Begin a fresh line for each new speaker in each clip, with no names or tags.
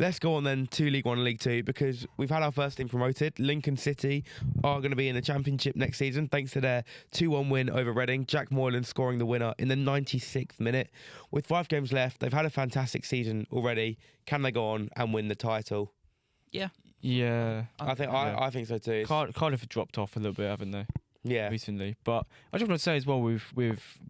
let's go on then to League One and League Two, because we've had our first team promoted. Lincoln City are going to be in the Championship next season thanks to their 2-1 win over Reading. Jack Moylan scoring the winner in the 96th minute. With 5 games left, they've had a fantastic season already. Can they go on and win the title?
Yeah.
Yeah.
I think so too.
Cardiff have dropped off a little bit, haven't they?
Yeah.
Recently. But I just want to say as well with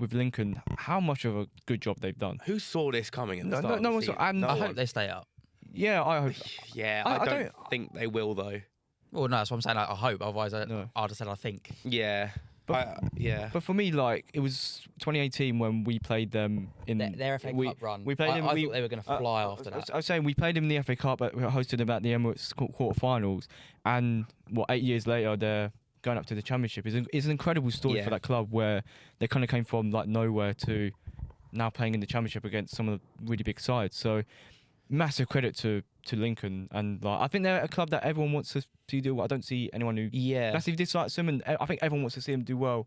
Lincoln, how much of a good job they've done.
Who saw this coming at the start of
no
the
one
season?
saw.
I hope they stay up.
Yeah, I hope.
Yeah, I don't think they will though.
Well, no, that's what I'm saying. I hope. Otherwise, I'd have said I think.
Yeah.
But for me, like, it was 2018 when we played them in
their FA Cup run.
We played them.
I thought they were going to fly after that.
I was saying we played them in the FA Cup, but we hosted them at the Emirates quarterfinals, and 8 years later they're going up to the Championship. It's an incredible story for that club, where they kind of came from like nowhere to now playing in the Championship against some of the really big sides. So massive credit to Lincoln, and like, I think they're a club that everyone wants to do well. I don't see anyone who massively dislikes them, and I think everyone wants to see them do well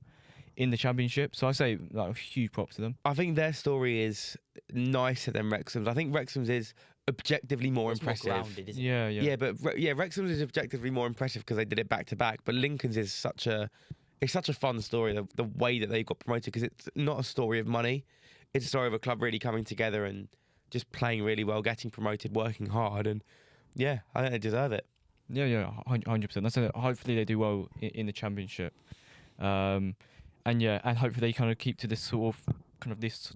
in the Championship. So I say like huge props to them.
I think their story is nicer than Wrexham's. I think Wrexham's is objectively more impressive.
More grounded, isn't
it? Yeah, but Wrexham's is objectively more impressive because they did it back to back. But Lincoln's is such a fun story. The way that they got promoted, because it's not a story of money. It's a story of a club really coming together and just playing really well, getting promoted, working hard, and I think they deserve it.
Yeah, 100%. Hopefully they do well in the Championship, and hopefully they kind of keep to this sort of this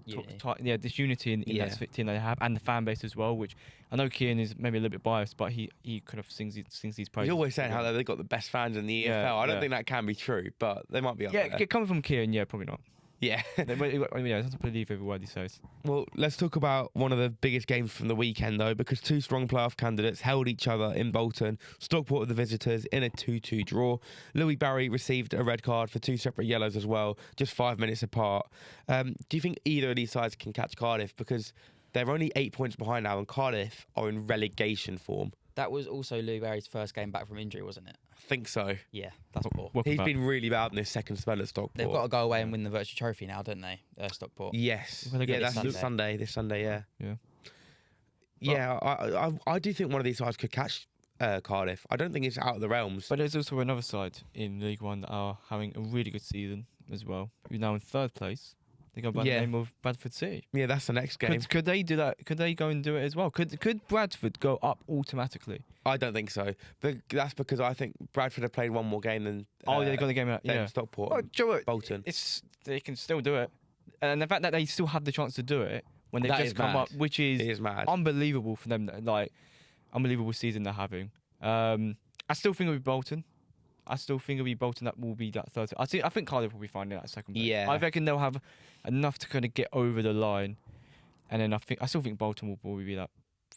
unity in that team they have, and the fan base as well. Which I know Kian is maybe a little bit biased, but he kind of sings these praises.
He's always saying how they've got the best fans in the EFL. I don't think that can be true, but they might be up there.
Yeah, coming from Kian, probably not.
Yeah.
I have to believe every word he says.
Well, let's talk about one of the biggest games from the weekend, though, because 2 strong playoff candidates held each other in Bolton. Stockport are the visitors in a 2-2 draw. Louis Barry received a red card for 2 separate yellows as well, just 5 minutes apart. Do you think either of these sides can catch Cardiff? Because they're only 8 points behind now, and Cardiff are in relegation form.
That was also Louis Barry's first game back from injury, wasn't it?
I think so.
Yeah, that's poor.
He's been really bad in this second spell at Stockport.
They've got to go away and win the Virtue Trophy now, don't they, Stockport?
Yes.
Well,
that's
Sunday.
This Sunday,
Yeah.
Yeah, I do think one of these sides could catch Cardiff. I don't think it's out of the realms.
But there's also another side in League One that are having a really good season as well. Who's now in 3rd place. They go by the name of Bradford City.
Yeah, that's the next game.
Could they do that? Could they go and do it as well? Could Bradford go up automatically?
I don't think so. But that's because I think Bradford have played one more game than
they got the game out. Yeah,
Stockport. Bolton.
They can still do it, and the fact that they still have the chance to do it when they've just come up, which is
mad.
Unbelievable for them. Like, unbelievable season they're having. I still think it'll be Bolton. That will be that 3rd. I think Cardiff will be fine in that 2nd place.
Yeah.
I reckon they'll have enough to kind of get over the line, and then I still think Bolton will probably be that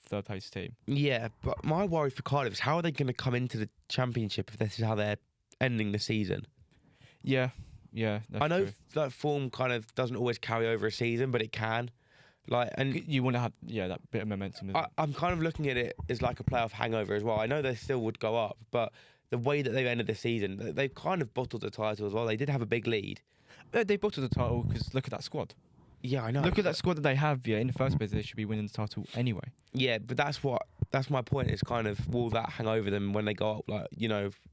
3rd place team.
Yeah, but my worry for Cardiff is how are they going to come into the Championship if this is how they're ending the season?
Yeah. That's
I know
true.
that form kind of doesn't always carry over a season, but it can. And
you want to have that bit of momentum.
I'm kind of looking at it as like a playoff hangover as well. I know they still would go up, but the way that they've ended the season, they've kind of bottled the title as well. They did have a big lead.
They bottled the title because look at that squad.
Yeah, I know.
Look at that squad that they have. Yeah, in the first place, they should be winning the title anyway.
Yeah, but that's my point. Is kind of will that hang over them when they go up? Like,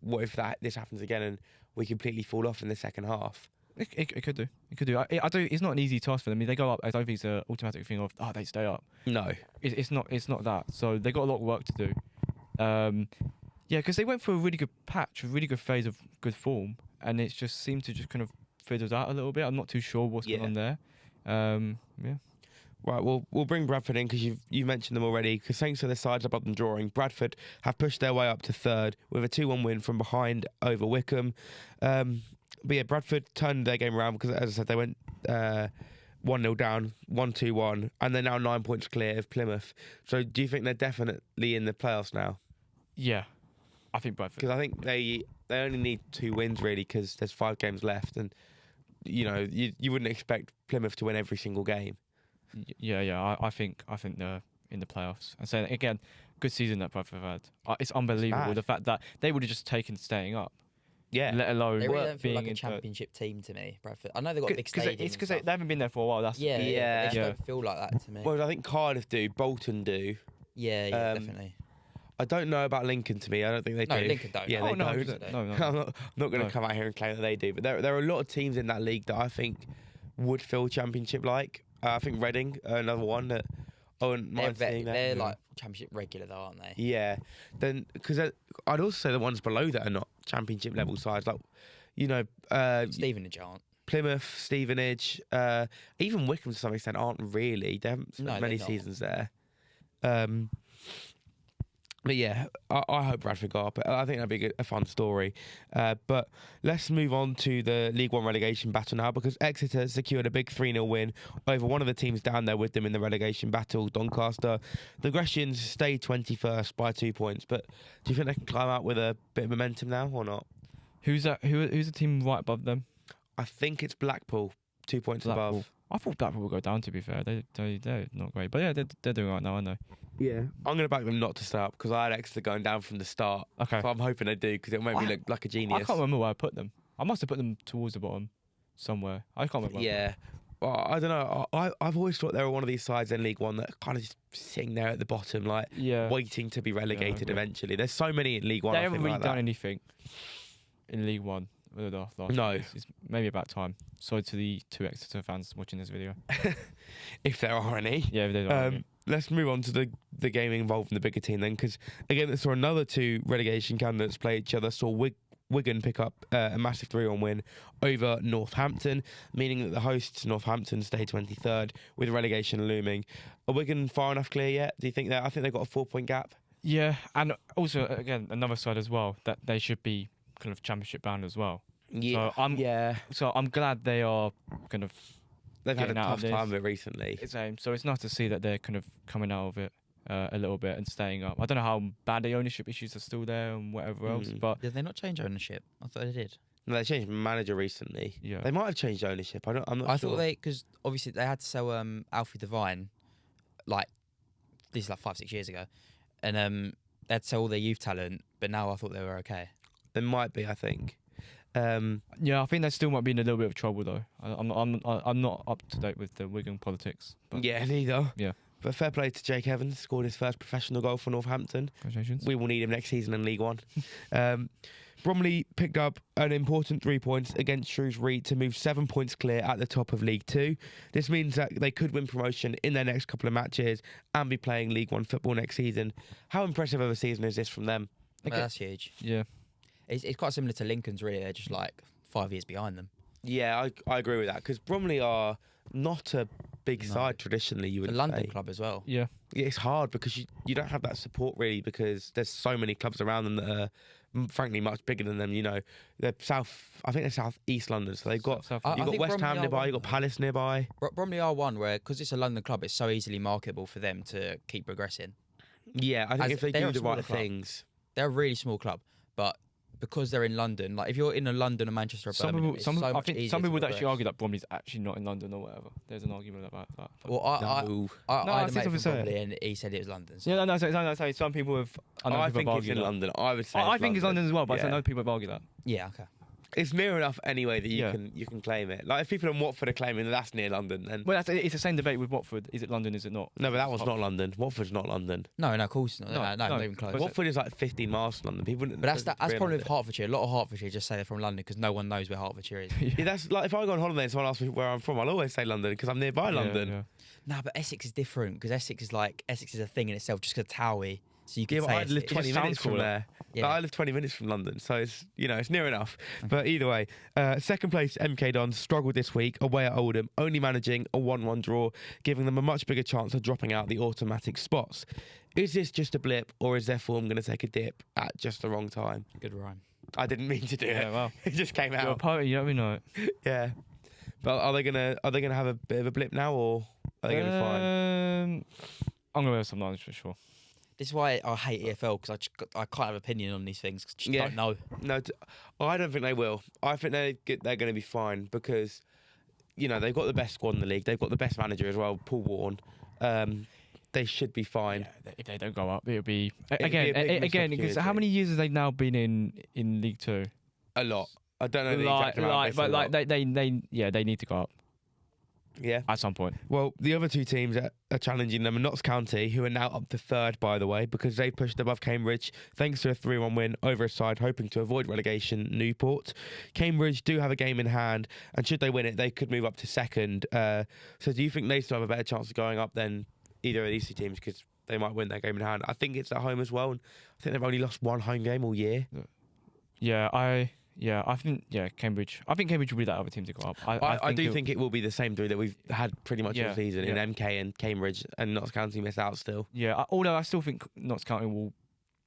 what if this happens again and we completely fall off in the second half?
It could do. It could do. I don't. It's not an easy task for them. If they go up, I don't think it's an automatic thing of they stay up.
No,
it's not. It's not that. So they got a lot of work to do. Because they went through a really good patch, a really good phase of good form, and it just seemed to just kind of fizzled out a little bit. I'm not too sure what's going on there.
Right, we'll bring Bradford in because you've mentioned them already. Because thanks to the sides above them drawing, Bradford have pushed their way up to 3rd with a 2-1 win from behind over Wickham. But yeah, Bradford turned their game around because, as I said, they went 1-0 down, 1-2-1, and they're now 9 points clear of Plymouth. So do you think they're definitely in the playoffs now?
Yeah, I think Bradford.
Because I think they only need 2 wins really because there's 5 games left, and you wouldn't expect Plymouth to win every single game.
Yeah. I think they're in the playoffs. And so again, good season that Bradford have had. It's unbelievable the fact that they would have just taken staying up.
Yeah,
let alone
they really don't feel
being
like a Championship team to me, Bradford. I know they've got a big stadium.
It's because they haven't been there for a while.
They just don't feel like that to me.
Well, I think Cardiff do, Bolton do,
Yeah, definitely.
I don't know about Lincoln. To me, I don't think they do.
No, Lincoln don't.
Yeah,
No.
they
no,
don't.
no.
I'm not going to come out here and claim that they do. But there are a lot of teams in that league that I think would feel championship like. I think Reading, another one that I wouldn't mind seeing that.
They're like championship regular, though, aren't they?
Yeah. Then because I'd also say the ones below that are not championship level sides, like
Stevenage aren't.
Plymouth, Stevenage, even Wycombe to some extent aren't really. They haven't spent many seasons there. But yeah, I hope Bradford go up. I think that'd be a fun story. But let's move on to the League One relegation battle now, because Exeter secured a big 3-0 win over one of the teams down there with them in the relegation battle, Doncaster. The Grecians stayed 21st by 2 points, but do you think they can climb out with a bit of momentum now or not?
Who's that? Who's the team right above them?
I think it's Blackpool, 2 points above.
I thought Blackpool would go down, to be fair. They're not great. But yeah, they're doing right now, aren't they?
Yeah. I'm going to back them not to start because I had Exeter going down from the start.
Okay.
So I'm hoping they do because it'll make me look like a genius.
I can't remember where I put them. I must have put them towards the bottom somewhere. I can't remember.
Yeah. Well, I don't know. I've always thought they were one of these sides in League One that are kind of just sitting there at the bottom, like waiting to be relegated eventually. There's so many in League One.
They haven't really done anything in League One.
No.
It's maybe about time. Sorry to the 2 Exeter fans watching this video.
If there are any.
Yeah, if there are any.
Let's move on to the game involved in the bigger team then, because again, saw another 2 relegation candidates play each other. Saw Wigan pick up a massive 3-1 win over Northampton, meaning that the hosts Northampton stay 23rd with relegation looming. Are Wigan far enough clear yet? Do you think that? I think they've got a 4-point gap.
Yeah, and also again another side as well that they should be kind of championship bound as well.
Yeah.
So I'm glad they are kind of.
They've had a tough time of it recently.
So it's nice to see that they're kind of coming out of it a little bit and staying up. I don't know how bad the ownership issues are still there and whatever else, but
Did they not change ownership? I thought they did.
No, they changed manager recently.
Yeah.
They might have changed ownership. I'm not sure.
I thought because obviously they had to sell Alfie Devine, like this is like 5-6 years ago, and they had to sell all their youth talent. But now I thought they were okay.
They might be, I think.
Yeah, I think they still might be in a little bit of trouble though. I'm not up to date with the Wigan politics. But
Yeah, neither.
Yeah.
But fair play to Jake Evans, scored his first professional goal for Northampton.
Congratulations.
We will need him next season in League One. Bromley picked up an important 3 points against Shrewsbury to move 7 points clear at the top of League 2. This means that they could win promotion in their next couple of matches and be playing League 1 football next season. How impressive of a season is this from them?
Well, that's huge.
Yeah.
It's quite similar to Lincoln's, really. They're just like 5 years behind them.
Yeah, I agree with that because Bromley are not a big side traditionally. You would
The London
say.
club as well.
Yeah.
It's hard because you don't have that support really because there's so many clubs around them that are frankly much bigger than them. You know, they're I think they're South East London, so they've got
South-
you've got
think
West Ham
Bromley
nearby,
are
you've got Palace nearby.
Bromley are one where, because it's a London club, it's so easily marketable for them to keep progressing.
Yeah, I think
As
if they
they're
do
a
the
smaller
right
club.
things.
They're a really small club, but because they're in London, like if you're in a London or Manchester or Birmingham, it's so much
I think
easier
some
to
people would actually
progress.
argue that Bromley's actually not in London or whatever. There's an argument about that. But
Well, I
No.
had a
see
mate
what
from
you're saying.
Bromley and he said it was London. So.
yeah, no. Some people have. I know
I
people
think
have
it's
argued
in
that.
London. I would say
I think it's London as well, but I
Yeah.
know people have argued that.
Yeah, okay.
It's near enough anyway that you
Yeah.
can claim it. Like if people in Watford are claiming that that's near London, then
Well, it's the same debate with Watford. Is it London? Is it not?
no, but that one's not London. Watford's not London.
No, of course not.
No,
No,
no,
not even close.
but-
Watford is like 15 miles from London. People,
But that's
don't
probably
realise
with
it.
Hertfordshire. A lot of Hertfordshire just say they're from London because no one knows where Hertfordshire is.
Yeah, that's like if I go on holiday and someone asks me where I'm from, I'll always say London because I'm nearby London.
Yeah.
Nah, but Essex is different because Essex is a thing in itself just because Towie. So you
Yeah,
can
but
say
I live
Essex.
20
just sounds
minutes from
cooler.
there.
Yeah.
Like, I live 20 minutes from London, so it's it's near enough. But either way, second place MK Dons struggled this week away at Oldham, only managing a 1-1 draw, giving them a much bigger chance of dropping out the automatic spots. Is this just a blip, or is their form going to take a dip at just the wrong time?
Good rhyme.
I didn't mean to do
Yeah,
it.
well.
It just came
You're a
out.
poet, you know we know it.
Yeah. But are they gonna have a bit of a blip now, or are they gonna be fine?
I'm gonna have some knowledge for sure.
This is why I hate EFL because I can't have opinion on these things because I
Yeah.
don't know.
No, I don't think they will. I think they're going to be fine because, they've got the best squad in the league. They've got the best manager as well, Paul Warren. They should be fine.
Yeah, if they don't go up, it'll be
be a big missed
again because how
opportunity.
many years have they now been in League Two?
A lot. I don't know the exact amount.
But they need to go up.
Yeah.
at some point.
Well, the other two teams that are challenging them are Notts County, who are now up to third, by the way, because they pushed above Cambridge thanks to a 3-1 win over a side hoping to avoid relegation, Newport. Cambridge do have a game in hand, and should they win it, they could move up to second. So do you think they still have a better chance of going up than either of these two teams, because they might win their game in hand? I think it's at home as well, and I think they've only lost one home game all year.
I think Cambridge. I think Cambridge will be that other team to go up.
I do think it will be the same three that we've had pretty much all season in
yeah.
MK and Cambridge, and Notts County miss out still.
Yeah, although I still think Notts County will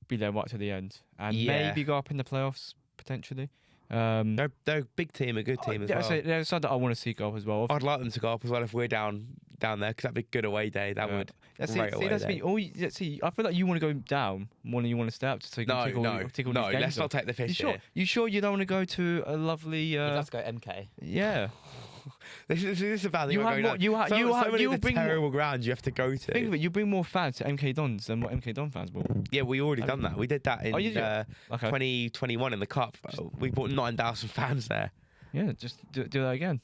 be there right to the end and maybe go up in the playoffs potentially.
They're a big team, a good team as well.
They're a side that I want to see go up as well.
I'd like them to go up as well if we're down there, because that'd be a good away day. That would. I feel
like you want to go down more than you want to stay up. So you can tick all these games
let's not take the piss here.
You sure you don't want to go to a lovely?
Let's go MK.
Yeah.
This is a bad thing.
You bring
terrible grounds you have to go to.
Think of it. You bring more fans to MK Dons than what MK Don fans will.
Yeah, we already done that. We did that in 2021 in the cup. We brought 9,000 fans there.
Yeah, just do that again.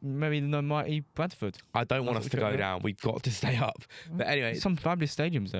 Maybe the mighty Bradford.
I don't want us to go down. We've got to stay up. But anyway,
some fabulous stadiums there.